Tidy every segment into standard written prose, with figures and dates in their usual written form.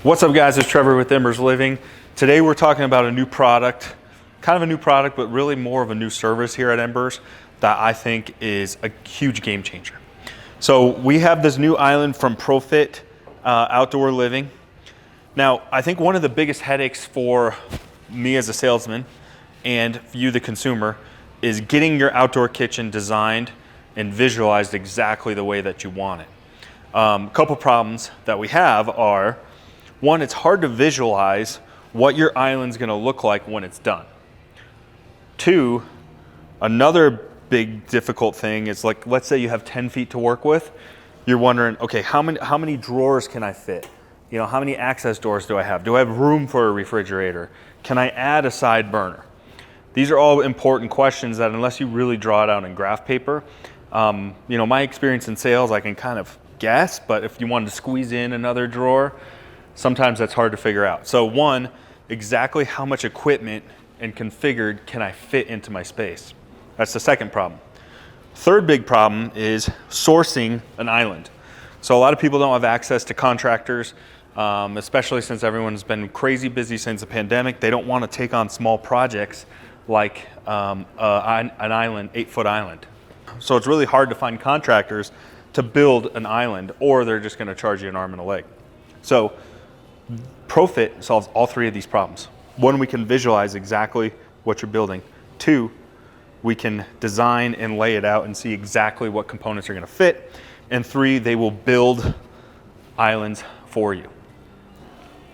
What's up guys, it's Trevor with Embers Living. Today we're talking about a new product, kind of a new product, but really more of a new service here at Embers that I think is a huge game changer. So we have this new island from Prebuilt Outdoor Living. Now, I think one of the biggest headaches for me as a salesman and you the consumer is getting your outdoor kitchen designed and visualized exactly the way that you want it. A couple problems that we have are, one, it's hard to visualize what your island's gonna look like when it's done. Two, another big difficult thing is, like, let's say you have 10 feet to work with. You're wondering, okay, how many drawers can I fit? You know, how many access doors do I have? Do I have room for a refrigerator? Can I add a side burner? These are all important questions that unless you really draw it out in graph paper, you know, my experience in sales, I can kind of guess, but if you wanted to squeeze in another drawer, sometimes that's hard to figure out. So one, exactly how much equipment and configured can I fit into my space? That's the second problem. Third big problem is sourcing an island. So a lot of people don't have access to contractors, especially since everyone's been crazy busy since the pandemic. They don't want to take on small projects like an island, 8-foot island. So it's really hard to find contractors to build an island, or they're just going to charge you an arm and a leg. So Prebuilt solves all three of these problems. One, we can visualize exactly what you're building. Two, we can design and lay it out and see exactly what components are going to fit. And three, they will build islands for you.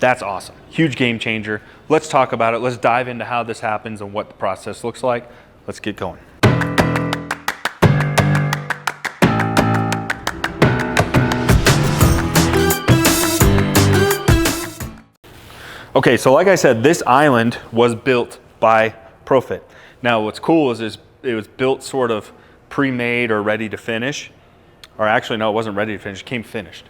That's awesome. Huge game changer. Let's talk about it. Let's dive into how this happens and what the process looks like. Let's get going. Okay, so like I said, this island was built by Prebuilt. Now what's cool is it was built sort of pre-made or ready to finish. Or actually, no, it wasn't ready to finish, it came finished.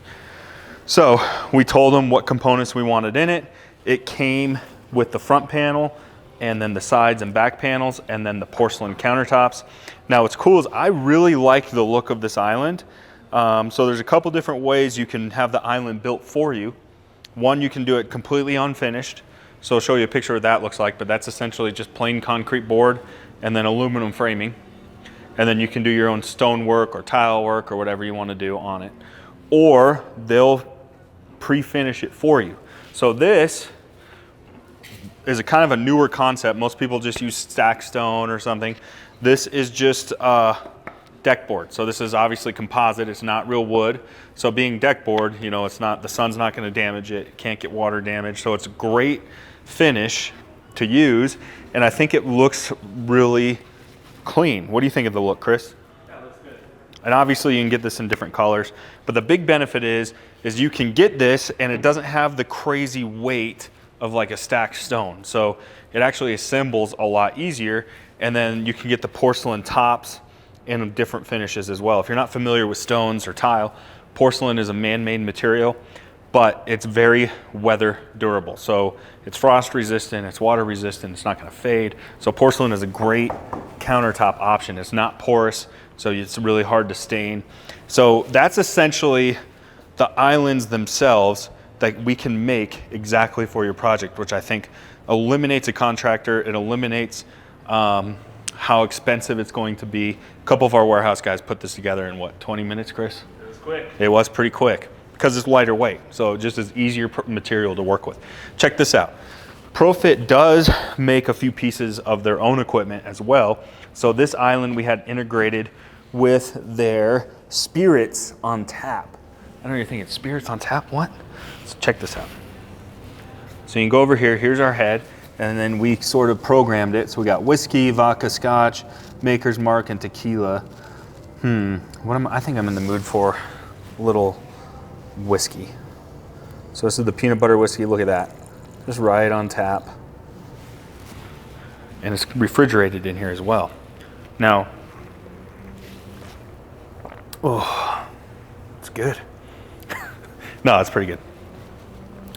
So we told them what components we wanted in it. It came with the front panel and then the sides and back panels and then the porcelain countertops. Now what's cool is I really like the look of this island. So there's a couple different ways you can have the island built for you. One, you can do it completely unfinished. So I'll show you a picture of what that looks like, but that's essentially just plain concrete board and then aluminum framing. And then you can do your own stone work or tile work or whatever you want to do on it. Or they'll pre-finish it for you. So this is a kind of a newer concept. Most people just use stack stone or something. This is just deck board. So this is obviously composite, it's not real wood. So being deck board, you know, it's not, the sun's not going to damage it, it can't get water damage. So it's a great finish to use. And I think it looks really clean. What do you think of the look, Chris? Yeah, it looks good. And obviously you can get this in different colors, but the big benefit is you can get this and it doesn't have the crazy weight of like a stacked stone. So it actually assembles a lot easier. And then you can get the porcelain tops in different finishes as well. If you're not familiar with stones or tile, porcelain is a man-made material, but it's very weather durable. So it's frost resistant, it's water resistant, it's not gonna fade. So porcelain is a great countertop option. It's not porous, so it's really hard to stain. So that's essentially the islands themselves that we can make exactly for your project, which I think eliminates a contractor, it eliminates how expensive it's going to be. A couple of our warehouse guys put this together in what, 20 minutes, Chris? It was quick. It was pretty quick because it's lighter weight, so it just is easier material to work with. Check this out. Prebuilt does make a few pieces of their own equipment as well. So this island we had integrated with their spirits on tap. I know you're thinking, spirits on tap, what? So check this out. So you can go over here, here's our head, and then we sort of programmed it. So we got whiskey, vodka, scotch, Maker's Mark, and tequila. I think I'm in the mood for a little whiskey. So this is the peanut butter whiskey, look at that. Just right on tap. And it's refrigerated in here as well. Now, oh, it's good. No, it's pretty good.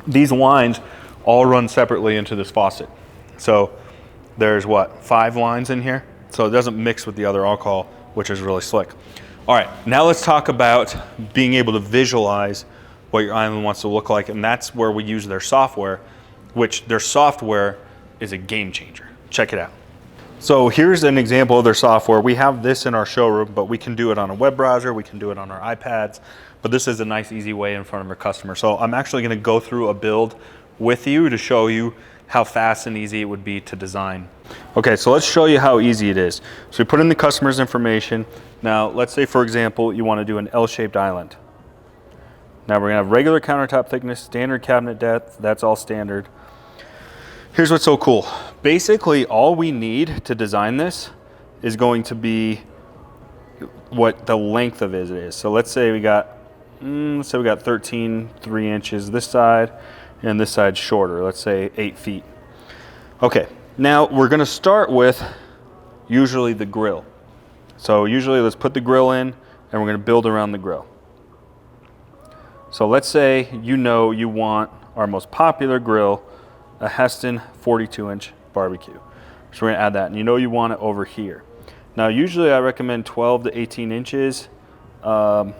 These wines all run separately into this faucet. So there's what, 5 lines in here? So it doesn't mix with the other alcohol, which is really slick. All right, now let's talk about being able to visualize what your island wants to look like, and that's where we use their software, which their software is a game changer. Check it out. So here's an example of their software. We have this in our showroom, but we can do it on a web browser, we can do it on our iPads, but this is a nice, easy way in front of our customer. So I'm actually gonna go through a build with you to show you how fast and easy it would be to design. Okay, so let's show you how easy it is. So we put in the customer's information. Now, let's say, for example, you wanna do an L-shaped island. Now we're gonna have regular countertop thickness, standard cabinet depth, that's all standard. Here's what's so cool. Basically, all we need to design this is going to be what the length of it is. So let's say we got 13, 3 inches this side, and this side's shorter, let's say 8 feet. Okay, now we're gonna start with usually the grill. So usually let's put the grill in, and we're gonna build around the grill. So let's say you want our most popular grill, a Heston 42-inch barbecue. So we're gonna add that, and you want it over here. Now usually I recommend 12 to 18 inches on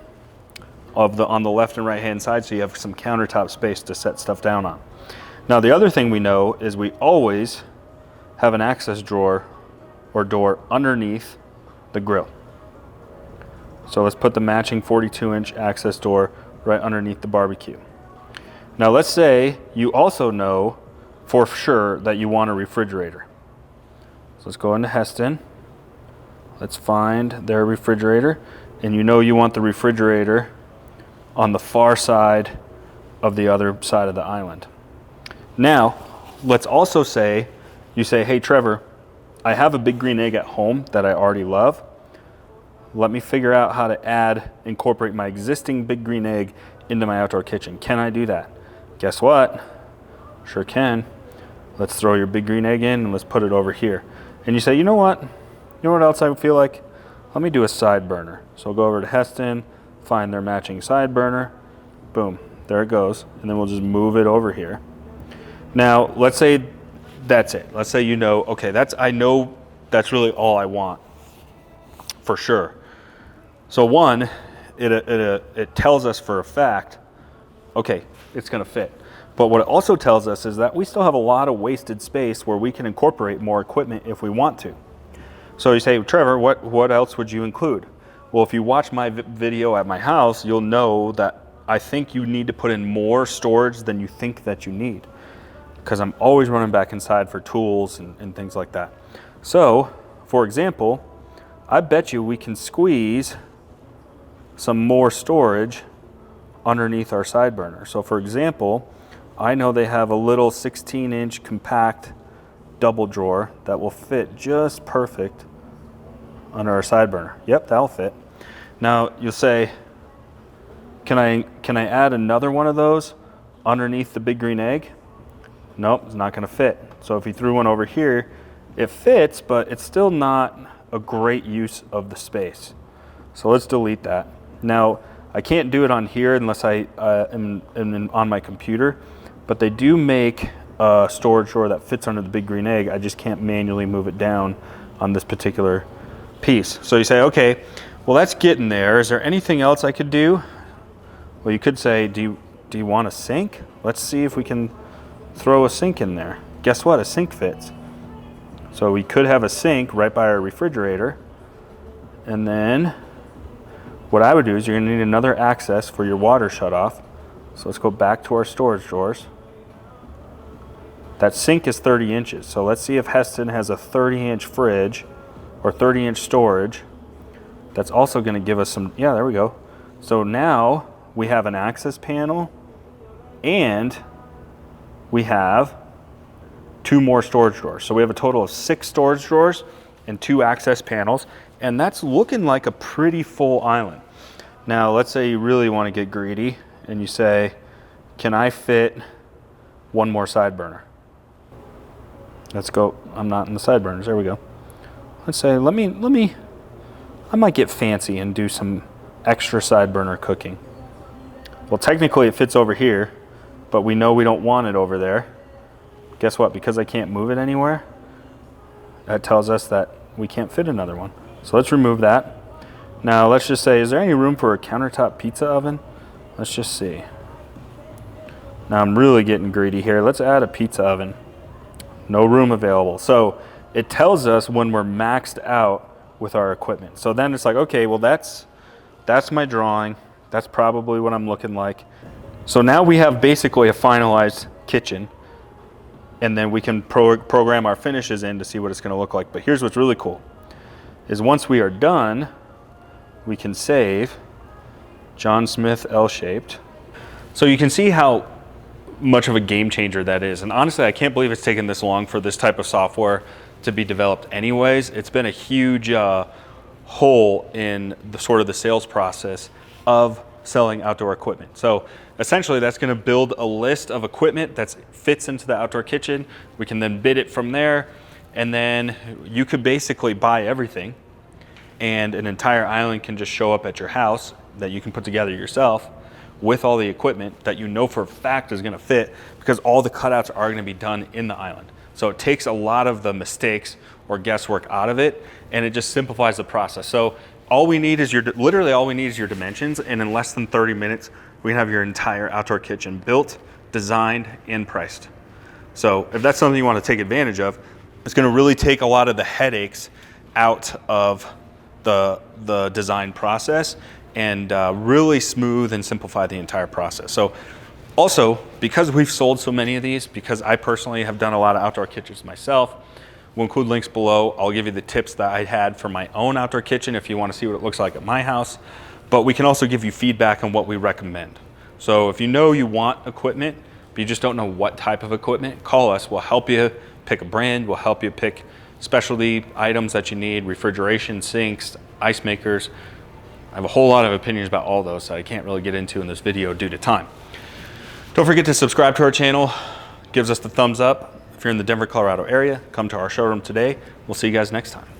the left and right hand side, so you have some countertop space to set stuff down on. Now the other thing we know is we always have an access drawer or door underneath the grill. So let's put the matching 42-inch access door right underneath the barbecue. Now let's say you also know for sure that you want a refrigerator. So let's go into Heston. Let's find their refrigerator, and you want the refrigerator on the far side of the other side of the island. Now, let's also say, you say, hey Trevor, I have a big green egg at home that I already love. Let me figure out how to incorporate my existing big green egg into my outdoor kitchen. Can I do that? Guess what? Sure can. Let's throw your big green egg in and let's put it over here. And you say, you know what else I feel like? Let me do a side burner. So go over to Heston, find their matching side burner. Boom, there it goes. And then we'll just move it over here. Now, let's say that's it. Let's say okay, I know that's really all I want, for sure. So one, it tells us for a fact, okay, it's gonna fit. But what it also tells us is that we still have a lot of wasted space where we can incorporate more equipment if we want to. So you say, Trevor, what else would you include? Well, if you watch my video at my house, you'll know that I think you need to put in more storage than you think that you need, because I'm always running back inside for tools and things like that. So, for example, I bet you we can squeeze some more storage underneath our side burner. So for example, I know they have a little 16-inch compact double drawer that will fit just perfect under our side burner. Yep, that'll fit. Now you'll say, can I add another one of those underneath the big green egg? Nope, it's not gonna fit. So if you threw one over here, it fits, but it's still not a great use of the space. So let's delete that. Now, I can't do it on here unless I am on my computer, but they do make a storage drawer that fits under the big green egg. I just can't manually move it down on this particular piece. So you say, okay, well that's getting there. Is there anything else I could do? Well, you could say, do you want a sink? Let's see if we can throw a sink in there. Guess what? A sink fits. So we could have a sink right by our refrigerator. And then what I would do is you're gonna need another access for your water shutoff. So let's go back to our storage drawers. That sink is 30 inches. So let's see if Heston has a 30-inch fridge or 30-inch storage. That's also gonna give us some, yeah, there we go. So now we have an access panel and we have 2 more storage drawers. So we have a total of 6 storage drawers and 2 access panels, and that's looking like a pretty full island. Now, let's say you really want to get greedy and you say, can I fit one more side burner? Let's go, I'm not in the side burners, there we go. Let's say, I might get fancy and do some extra side burner cooking. Well, technically it fits over here, but we know we don't want it over there. Guess what? Because I can't move it anywhere, that tells us that we can't fit another one. So let's remove that. Now let's just say, is there any room for a countertop pizza oven? Let's just see. Now I'm really getting greedy here. Let's add a pizza oven. No room available. So it tells us when we're maxed out with our equipment. So then it's like, okay, well that's my drawing. That's probably what I'm looking like. So now we have basically a finalized kitchen, and then we can program our finishes in to see what it's gonna look like. But here's what's really cool, is once we are done, we can save John Smith L-shaped. So you can see how much of a game changer that is. And honestly, I can't believe it's taken this long for this type of software to be developed anyways. It's been a huge hole in the sort of the sales process of selling outdoor equipment. So essentially that's gonna build a list of equipment that fits into the outdoor kitchen. We can then bid it from there, and then you could basically buy everything, and an entire island can just show up at your house that you can put together yourself with all the equipment that you know for a fact is gonna fit, because all the cutouts are gonna be done in the island. So it takes a lot of the mistakes or guesswork out of it, and it just simplifies the process. So all we need is literally all we need is your dimensions, and in less than 30 minutes, we can have your entire outdoor kitchen built, designed, and priced. So if that's something you wanna take advantage of, it's gonna really take a lot of the headaches out of the design process, and really smooth and simplify the entire process. So also, because we've sold so many of these, because I personally have done a lot of outdoor kitchens myself, we'll include links below. I'll give you the tips that I had for my own outdoor kitchen if you want to see what it looks like at my house. But we can also give you feedback on what we recommend. So if you know you want equipment, but you just don't know what type of equipment, call us. We'll help you pick a brand. We'll help you pick specialty items that you need, refrigeration, sinks, ice makers. I have a whole lot of opinions about all those that I can't really get into in this video due to time. Don't forget to subscribe to our channel. Gives us the thumbs up. If you're in the Denver, Colorado area, come to our showroom today. We'll see you guys next time.